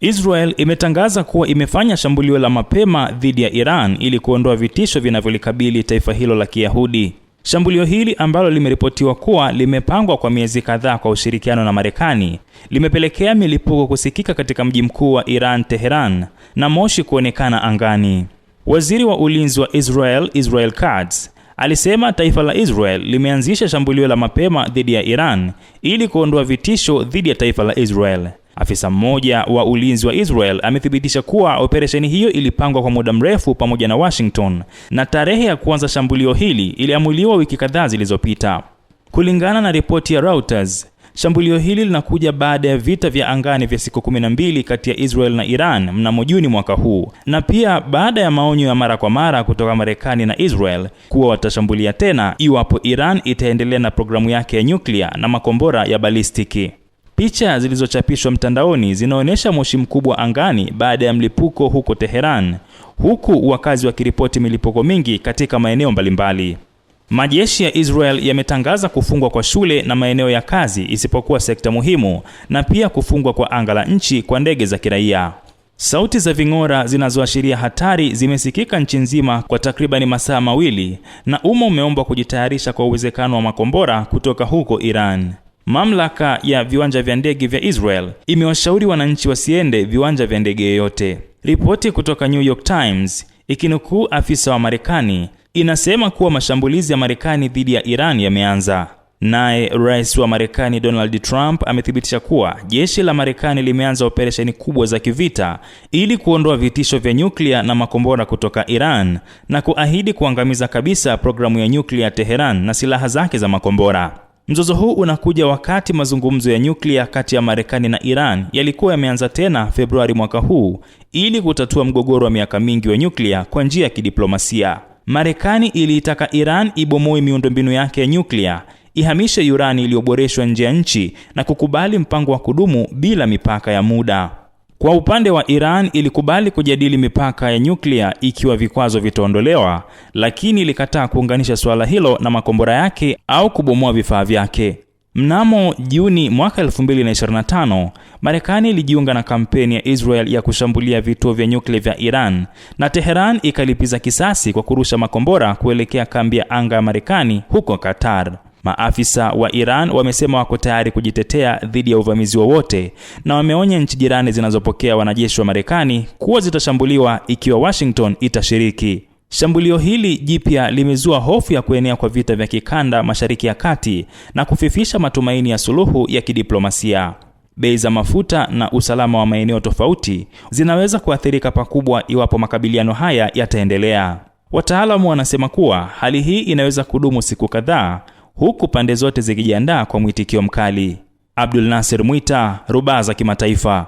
Israel imetangaza kuwa imefanya shambulio la mapema dhidi ya Iran ili kuondoa vitisho vinavyolikabili taifa hilo la Kiyahudi. Shambulio hili ambalo limeripotiwa kuwa limepangwa kwa miezi kadhaa kwa ushirikiano na Marekani, limepelekea milipuko kusikika katika mji mkuu wa Iran, Tehran, na moshi kuonekana angani. Waziri wa ulinzi wa Israel Katz, alisema taifa la Israel limeanzisha shambulio la mapema dhidi ya Iran ili kuondoa vitisho dhidi ya taifa la Israel. Afisa mmoja wa ulinzi wa Israel amethibitisha kuwa operesheni hiyo ilipangwa kwa muda mrefu pamoja na Washington, na tarehe ya kuanza shambulio hili iliamuliwa wiki kadhaa zilizopita. Kulingana na ripoti ya Reuters, shambulio hili linakuja baada ya vita vya angani vya siku 12 kati ya Israel na Iran mnamo Juni mwaka huu, na pia baada ya maonyo ya mara kwa mara kutoka Marekani na Israel kuwa watashambulia tena iwapo Iran itaendelea na programu yake ya nyuklia na makombora ya balistiki. Picha zilizochapishwa mtandaoni zinaonyesha moshi mkubwa angani baada ya mlipuko huko Tehran, huku wakazi wakiripoti milipuko mingi katika maeneo mbalimbali. Majeshi ya Israel yametangaza kufungwa kwa shule na maeneo ya kazi isipokuwa sekta muhimu, na pia kufungwa kwa anga la nchi kwa ndege za kiraia. Sauti za ving'ora zinazoashiria hatari zimesikika nchi nzima kwa takriban masaa mawili, na umma umeombwa kujitayarisha kwa uwezekano wa makombora kutoka huko Iran. Mamlaka ya viwanja vya ndege vya Israel imewashauri wananchi wasiende viwanja vya ndege yoyote. Ripoti kutoka New York Times ikinukuu afisa wa Marekani inasema kuwa mashambulizi ya Marekani dhidi ya Iran yameanza. Naye Rais wa Marekani Donald Trump amethibitisha kuwa jeshi la Marekani limeanza operesheni kubwa za kivita ili kuondoa vitisho vya nyuklia na makombora kutoka Iran, na kuahidi kuangamiza kabisa programu ya nyuklia Tehran na silaha zake za makombora. Mzozo huu unakuja wakati mazungumzo ya nyuklia kati ya Marekani na Iran yalikuwa yameanza tena Februari mwaka huu ili kutatua mgogoro wa miaka mingi wa nyuklia kwa njia ya kidiplomasia. Marekani iliitaka Iran ibomoe miundombinu yake ya nyuklia, ihamishe urani iliyoboreshwa nje ya nchi na kukubali mpango wa kudumu bila mipaka ya muda. Kwa upande wa Iran, ilikubali kujadili mipaka ya nyuklia ikiwa vikwazo vitaondolewa, lakini ilikataa kuunganisha suala hilo na makombora yake au kubomoa vifaa vyake. Mnamo Juni mwaka 2025, Marekani ilijiunga na kampeni ya Israel ya kushambulia vituo vya nyuklia vya Iran, na Tehran ikalipiza kisasi kwa kurusha makombora kuelekea kambi ya anga ya Marekani huko Qatar. Maafisa wa Iran wamesema wako tayari kujitetea dhidi ya uvamizi wowote, na wameonya nchi jirani zinazopokea wanajeshi wa Marekani kuwa zitashambuliwa ikiwa Washington itashiriki. Shambulio hili jipya limezua hofu ya kuenea kwa vita vya kikanda Mashariki ya Kati na kufifisha matumaini ya suluhu ya kidiplomasia. Bei za mafuta na usalama wa maeneo tofauti zinaweza kuathirika pakubwa iwapo makabiliano haya yataendelea. Wataalamu wanasema kuwa hali hii inaweza kudumu siku kadhaa, huku pande zote zikijiandaa kwa mwitikio mkali. Abdul Nasir Mwita, Rubaza Kimataifa.